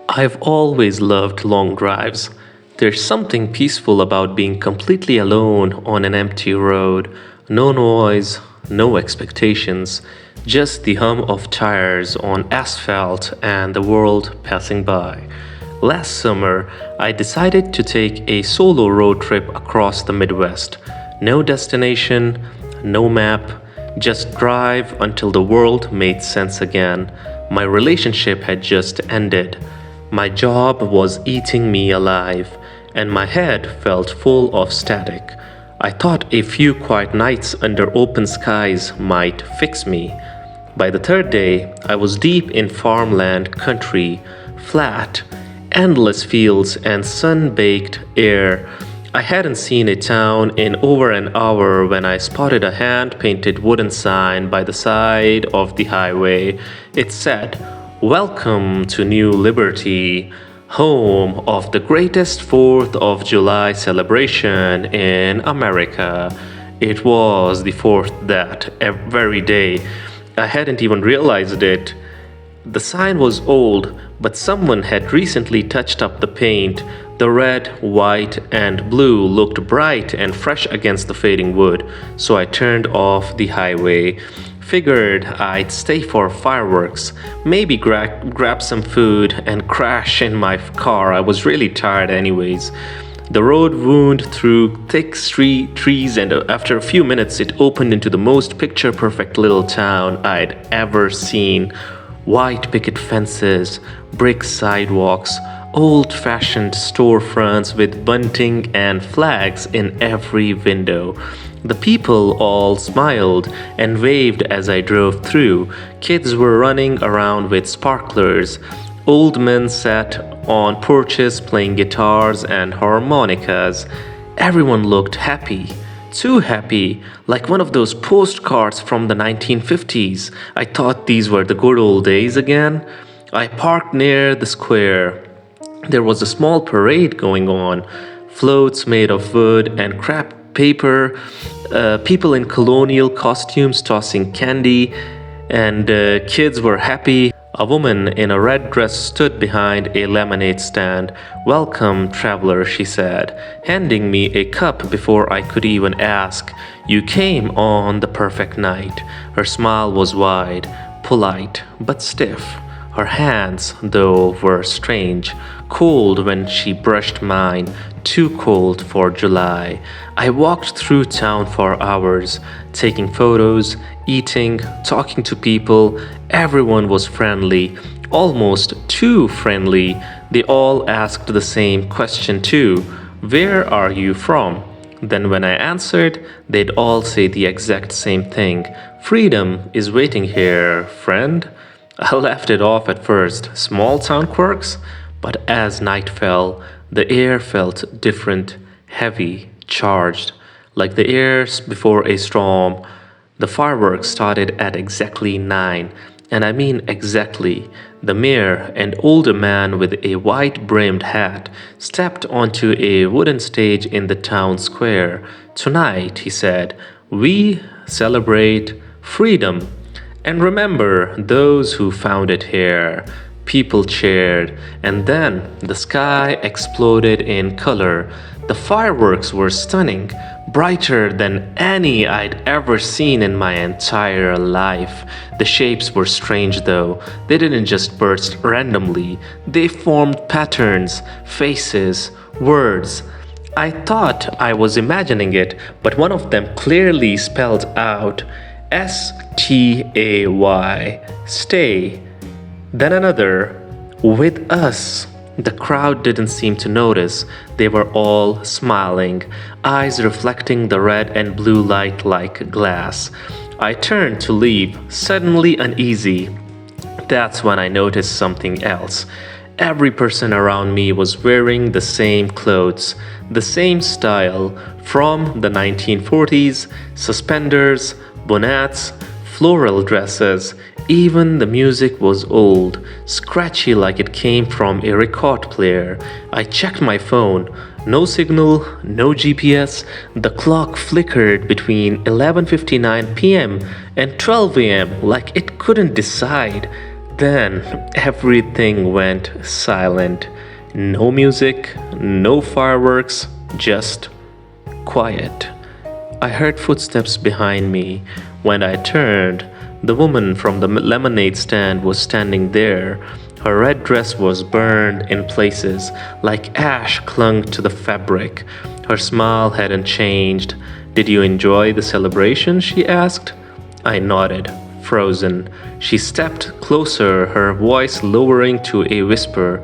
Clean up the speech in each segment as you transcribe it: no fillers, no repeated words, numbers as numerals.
I've always loved long drives. There's something peaceful about being completely alone on an empty road. No noise, no expectations, just the hum of tires on asphalt and the world passing by. Last summer, I decided to take a solo road trip across the Midwest. No destination, no map, just drive until the world made sense again. My relationship had just ended. My job was eating me alive, and my head felt full of static. I thought a few quiet nights under open skies might fix me. By the third day, I was deep in farmland country, flat, endless fields, and sun baked air. I hadn't seen a town in over an hour when I spotted a hand painted wooden sign by the side of the highway. It said, "Welcome to New Liberty, home of the greatest 4th of July celebration in America." It was the 4th that very day. I hadn't even realized it. The sign was old, but someone had recently touched up the paint. The red, white, and blue looked bright and fresh against the fading wood, so I turned off the highway. Figured I'd stay for fireworks, maybe grab some food, and crash in my car. I was really tired, anyways. The road wound through thick trees, and after a few minutes, it opened into the most picture perfect little town I'd ever seen. White picket fences, brick sidewalks, old fashioned storefronts with bunting and flags in every window. The people all smiled and waved as I drove through. Kids were running around with sparklers. Old men sat on porches playing guitars and harmonicas. Everyone looked happy. Too happy, like one of those postcards from the 1950s. I thought these were the good old days again. I parked near the square. There was a small parade going on, floats made of wood and crap paper, people in colonial costumes tossing candy, and kids were happy. A woman in a red dress stood behind a lemonade stand. "Welcome, traveler," she said, handing me a cup before I could even ask. "You came on the perfect night." Her smile was wide, polite, but stiff. Her hands, though, were strange, cold when she brushed mine, too cold for July. I walked through town for hours, taking photos, eating, talking to people. Everyone was friendly, almost too friendly. They all asked the same question too. "Where are you from?" Then when I answered, they'd all say the exact same thing. "Freedom is waiting here, friend." I laughed it off at first, small town quirks, but as night fell, the air felt different, heavy, charged, like the air before a storm. The fireworks started at exactly 9, and I mean exactly. The mayor, an older man with a white-brimmed hat, stepped onto a wooden stage in the town square. "Tonight," he said, "we celebrate freedom. And remember those who found it here." People cheered, and then the sky exploded in color. The fireworks were stunning, brighter than any I'd ever seen in my entire life. The shapes were strange though. They didn't just burst randomly, they formed patterns, faces, words. I thought I was imagining it, but one of them clearly spelled out STAY, stay. Then another, with us. The crowd didn't seem to notice. They were all smiling, eyes reflecting the red and blue light like glass. I turned to leave, suddenly uneasy. That's when I noticed something else. Every person around me was wearing the same clothes, the same style, from the 1940s, suspenders, bonnets, floral dresses. Even the music was old, scratchy like it came from a record player. I checked my phone. No signal, no GPS. The clock flickered between 11:59 p.m. and 12 a.m. like it couldn't decide. Then everything went silent. No music, no fireworks, just quiet. I heard footsteps behind me. When I turned, the woman from the lemonade stand was standing there. Her red dress was burned in places, like ash clung to the fabric. Her smile hadn't changed. "Did you enjoy the celebration?" she asked. I nodded, frozen. She stepped closer, her voice lowering to a whisper.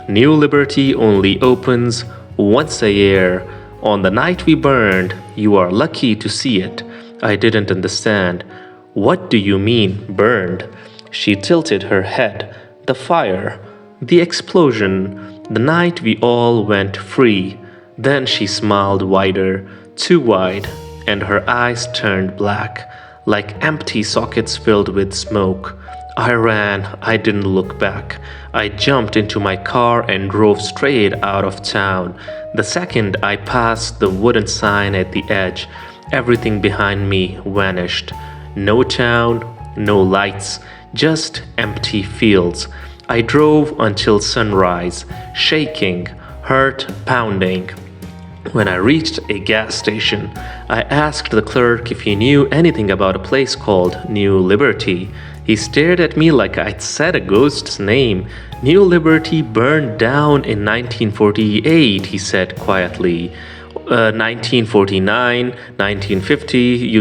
"New Liberty only opens once a year. On the night we burned, you are lucky to see it." I didn't understand. "What do you mean, burned?" She tilted her head. "The fire, the explosion, the night we all went free." Then she smiled wider, too wide, and her eyes turned black, like empty sockets filled with smoke. I ran, I didn't look back. I jumped into my car and drove straight out of town. The second I passed the wooden sign at the edge, everything behind me vanished. No town, no lights, just empty fields. I drove until sunrise, shaking, heart pounding. When I reached a gas station, I asked the clerk if he knew anything about a place called New Liberty. He stared at me like I'd said a ghost's name. "New Liberty burned down in 1948, he said quietly. 1949, 1950,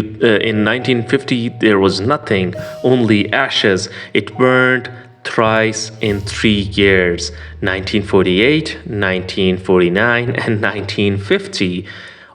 in 1950 there was nothing, only ashes. It burned thrice in 3 years, 1948, 1949, and 1950,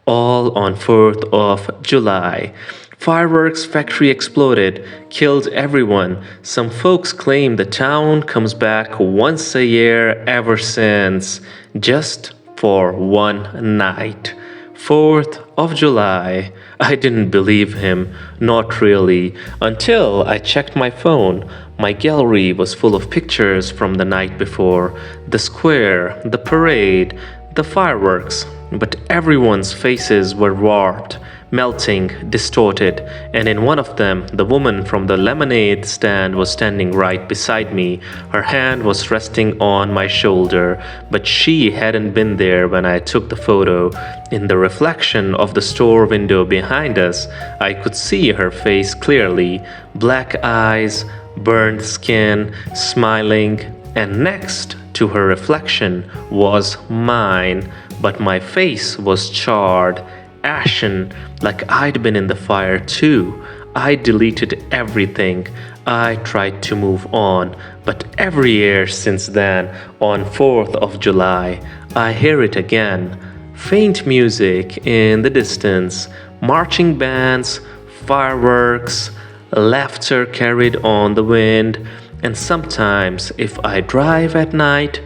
all on 4th of July. Fireworks factory exploded, killed everyone. Some folks claim the town comes back once a year ever since, just for one night. 4th of July. I didn't believe him, not really, until I checked my phone. My gallery was full of pictures from the night before, the square, the parade, the fireworks, but everyone's faces were warped, melting, distorted, and in one of them, the woman from the lemonade stand was standing right beside me. Her hand was resting on my shoulder, but she hadn't been there when I took the photo. In the reflection of the store window behind us, I could see her face clearly, black eyes, burned skin, smiling, and next to her reflection was mine, but my face was charred, ashen, like I'd been in the fire too. I deleted everything. I tried to move on, but every year since then, on 4th of July, I hear it again. Faint music in the distance, marching bands, fireworks, laughter carried on the wind, and sometimes if I drive at night,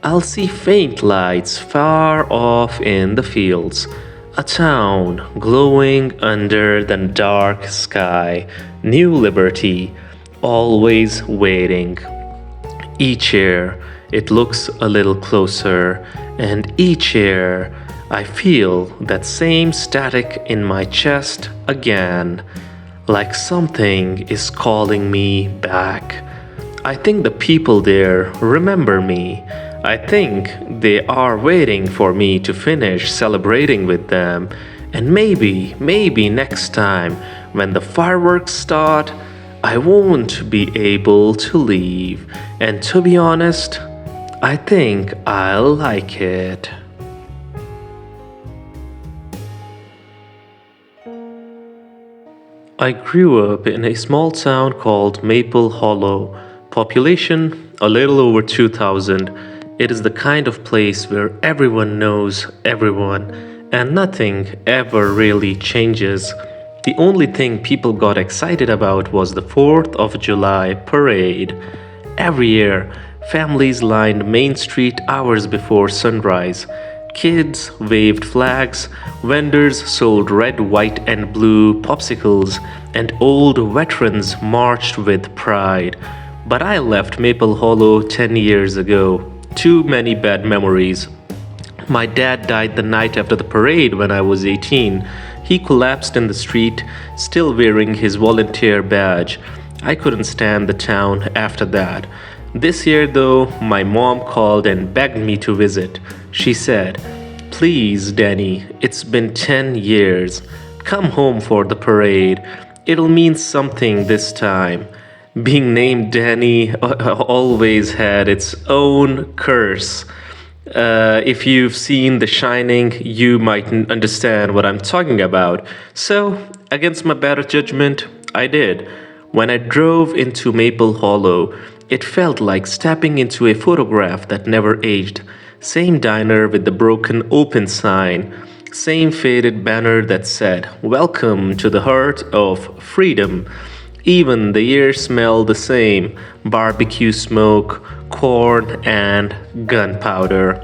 I'll see faint lights far off in the fields. A town glowing under the dark sky, New Liberty, always waiting. Each year it looks a little closer, and each year I feel that same static in my chest again, like something is calling me back. I think the people there remember me. I think they are waiting for me to finish celebrating with them. And maybe next time, when the fireworks start, I won't be able to leave. And to be honest, I think I'll like it. I grew up in a small town called Maple Hollow. Population a little over 2,000. It is the kind of place where everyone knows everyone, and nothing ever really changes. The only thing people got excited about was the 4th of July parade. Every year, families lined Main Street hours before sunrise. Kids waved flags, vendors sold red, white, and blue popsicles, and old veterans marched with pride. But I left Maple Hollow 10 years ago. Too many bad memories. My dad died the night after the parade when I was 18. He collapsed in the street, still wearing his volunteer badge. I couldn't stand the town after that. This year, though, my mom called and begged me to visit. She said, "Please, Danny, it's been 10 years. Come home for the parade. It'll mean something this time." Being named Danny always had its own curse. If you've seen The Shining, you might understand what I'm talking about. So, against my better judgment, I did. When I drove into Maple Hollow, it felt like stepping into a photograph that never aged. Same diner with the broken open sign, same faded banner that said, "Welcome to the heart of freedom." Even the air smelled the same: barbecue smoke, corn, and gunpowder.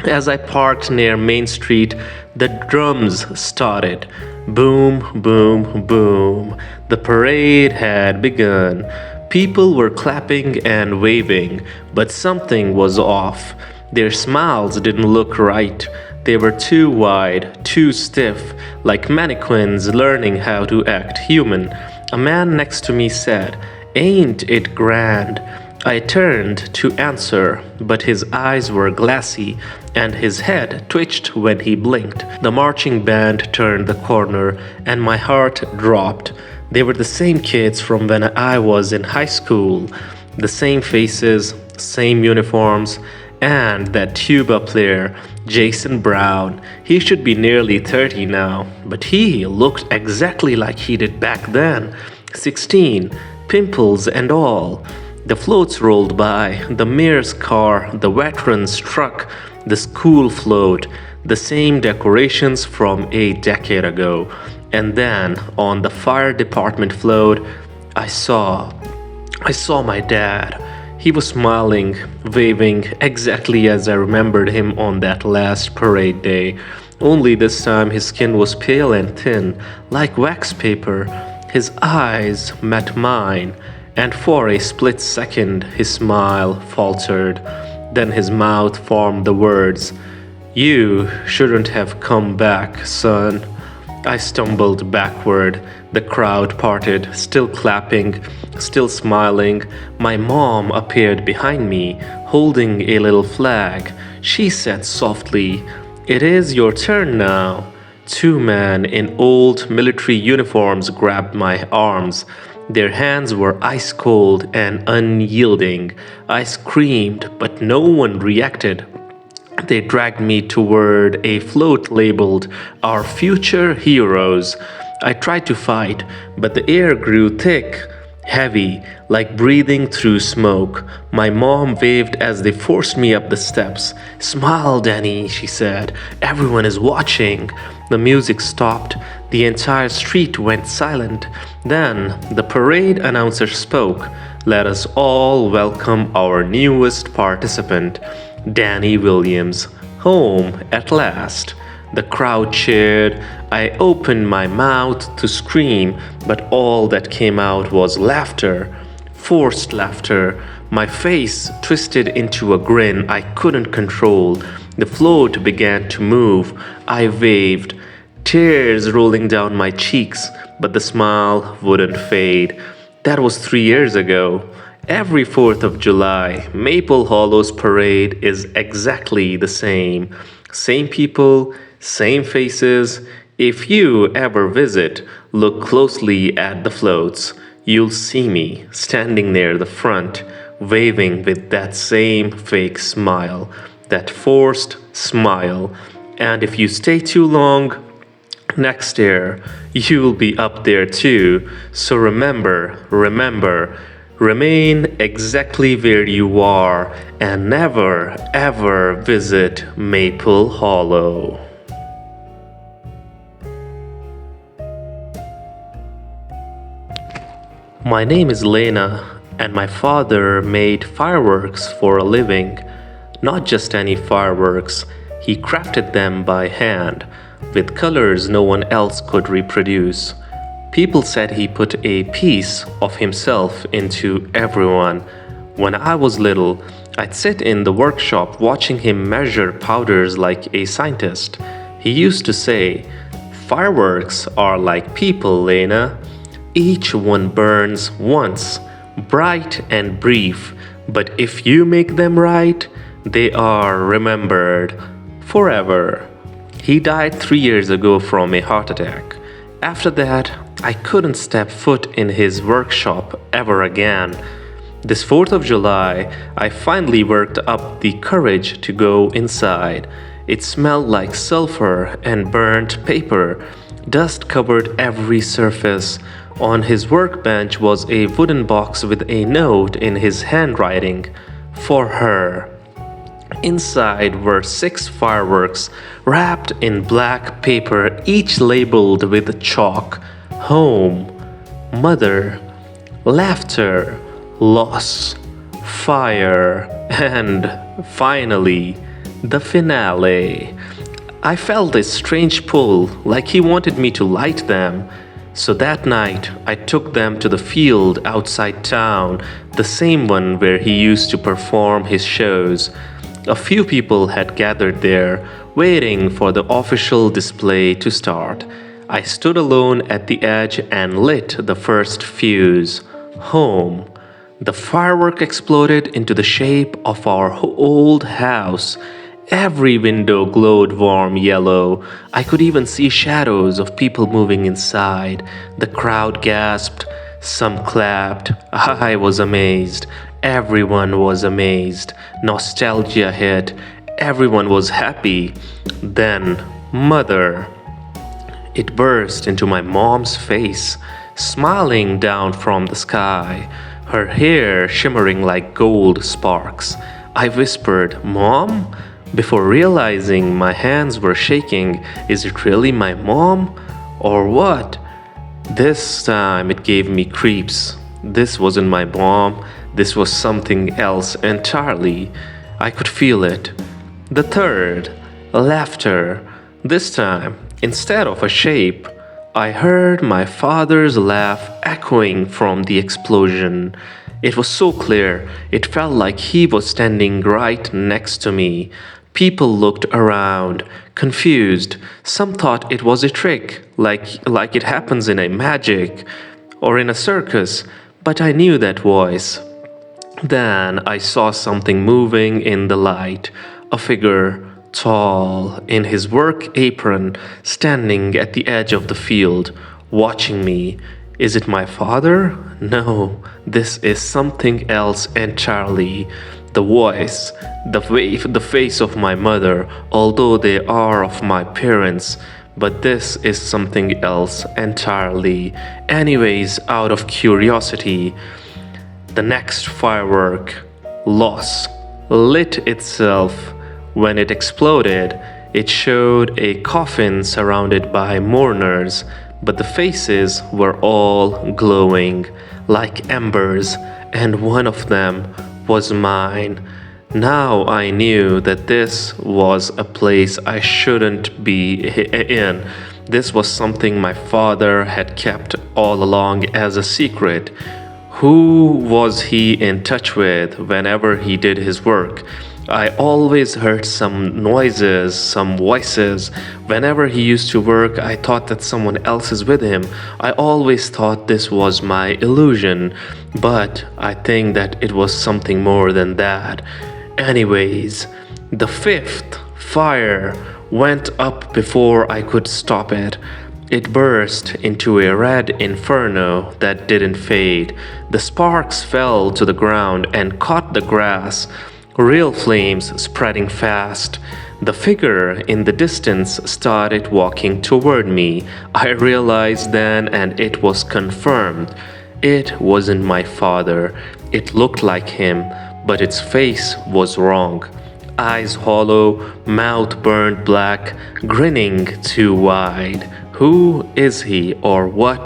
As I parked near Main Street, the drums started. Boom, boom, boom. The parade had begun. People were clapping and waving, but something was off. Their smiles didn't look right. They were too wide, too stiff, like mannequins learning how to act human. A man next to me said, "Ain't it grand?" I turned to answer, but his eyes were glassy and his head twitched when he blinked. The marching band turned the corner and my heart dropped. They were the same kids from when I was in high school. The same faces, same uniforms, and that tuba player, Jason Brown. He should be nearly 30 now, but he looked exactly like he did back then. 16, pimples and all. The floats rolled by, the mayor's car, the veterans truck, the school float, the same decorations from a decade ago. And then, on the fire department float, I saw my dad. He was smiling, waving, exactly as I remembered him on that last parade day. Only this time his skin was pale and thin, like wax paper. His eyes met mine, and for a split second his smile faltered. Then his mouth formed the words, "You shouldn't have come back, son." I stumbled backward. The crowd parted, still clapping, still smiling. My mom appeared behind me, holding a little flag. She said softly, "It is your turn now." Two men in old military uniforms grabbed my arms. Their hands were ice cold and unyielding. I screamed, but no one reacted. They dragged me toward a float labeled "Our Future Heroes." I tried to fight, but the air grew thick, heavy, like breathing through smoke. My mom waved as they forced me up the steps. "Smile, Danny," she said. "Everyone is watching." The music stopped. The entire street went silent. Then the parade announcer spoke. "Let us all welcome our newest participant, Danny Williams, home at last." The crowd cheered. I opened my mouth to scream, but all that came out was laughter. Forced laughter. My face twisted into a grin I couldn't control. The float began to move. I waved, tears rolling down my cheeks, but the smile wouldn't fade. That was 3 years ago. Every 4th of July, Maple Hollow's parade is exactly the same. Same people, same faces. If you ever visit, look closely at the floats. You'll see me standing near the front, waving with that same fake smile, that forced smile. And if you stay too long, next year, you'll be up there too. So remember, remain exactly where you are and never ever visit Maple Hollow. My name is Lena, and my father made fireworks for a living. Not just any fireworks, he crafted them by hand, with colors no one else could reproduce. People said he put a piece of himself into everyone. When I was little, I'd sit in the workshop watching him measure powders like a scientist. He used to say, "Fireworks are like people, Lena. Each one burns once, bright and brief, but if you make them right, they are remembered forever. He died 3 years ago from a heart attack. After that, I couldn't step foot in his workshop ever again. This 4th of July, I finally worked up the courage to go inside. It smelled like sulfur and burnt paper. Dust covered every surface. On his workbench was a wooden box with a note in his handwriting. For her. Inside were 6 fireworks wrapped in black paper, each labeled with chalk. Home, mother, laughter, loss, fire, and finally, the finale. I felt a strange pull, like he wanted me to light them. So that night, I took them to the field outside town, the same one where he used to perform his shows. A few people had gathered there, waiting for the official display to start. I stood alone at the edge and lit the first fuse. Home. The firework exploded into the shape of our old house. Every window glowed warm yellow. I could even see shadows of people moving inside. The crowd gasped. Some clapped. I was amazed. Everyone was amazed. Nostalgia hit. Everyone was happy. Then, Mother. It burst into my mom's face, smiling down from the sky, her hair shimmering like gold sparks. I whispered, "Mom?" Before realizing my hands were shaking. Is it really my mom? Or what? This time it gave me creeps. This wasn't my mom. This was something else entirely. I could feel it. The third, laughter. This time, instead of a shape, I heard my father's laugh echoing from the explosion. It was so clear, it felt like he was standing right next to me. People looked around, confused. Some thought it was a trick, like it happens in a magic or in a circus, but I knew that voice. Then I saw something moving in the light, a figure, tall, in his work apron, standing at the edge of the field, watching me. Is it my father? No, this is something else entirely. The voice, the face of my mother, although they are of my parents, but this is something else entirely. Anyways, out of curiosity, the next firework, loss, lit itself. When it exploded, it showed a coffin surrounded by mourners, but the faces were all glowing like embers, and one of them was mine. Now I knew that this was a place I shouldn't be in. This was something my father had kept all along as a secret. Who was he in touch with whenever he did his work? I always heard some noises, some voices. Whenever he used to work, I thought that someone else is with him. I always thought this was my illusion, but I think that it was something more than that. Anyways, the fifth fire went up before I could stop it. It burst into a red inferno that didn't fade. The sparks fell to the ground and caught the grass. Real flames spreading fast. The figure in the distance started walking toward me. I realized then, and it was confirmed. It wasn't my father. It looked like him, but its face was wrong. Eyes hollow, mouth burned black, grinning too wide. Who is he, or what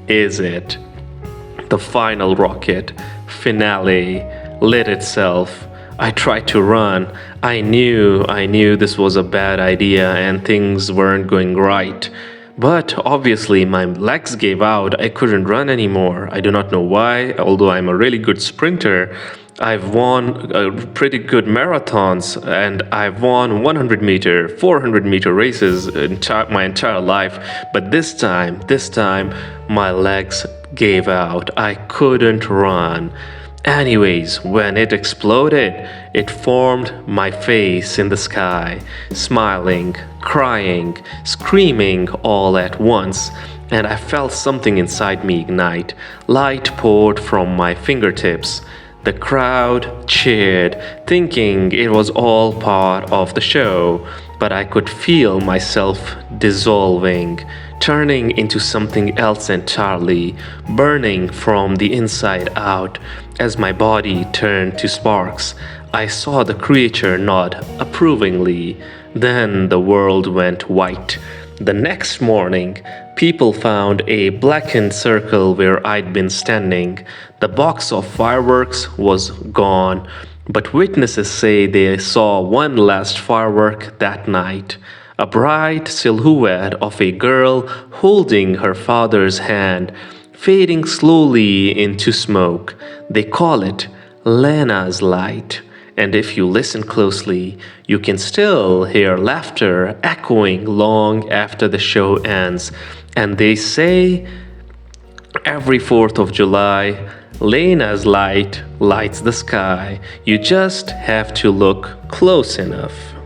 is it? The final rocket, finale, lit itself. I tried to run. I knew this was a bad idea and things weren't going right. But obviously my legs gave out. I couldn't run anymore. I do not know why, although I'm a really good sprinter. I've won pretty good marathons, and I've won 100 meter, 400 meter races my entire life. But this time, my legs gave out. I couldn't run. Anyways, when it exploded, it formed my face in the sky, smiling, crying, screaming all at once, and I felt something inside me ignite. Light poured from my fingertips. The crowd cheered, thinking it was all part of the show, but I could feel myself dissolving, turning into something else entirely, burning from the inside out. As my body turned to sparks, I saw the creature nod approvingly. Then the world went white. The next morning, people found a blackened circle where I'd been standing. The box of fireworks was gone, but witnesses say they saw one last firework that night. A bright silhouette of a girl holding her father's hand, fading slowly into smoke. They call it Lena's light. And if you listen closely, you can still hear laughter echoing long after the show ends. And they say every 4th of July, Lena's light lights the sky. You just have to look close enough.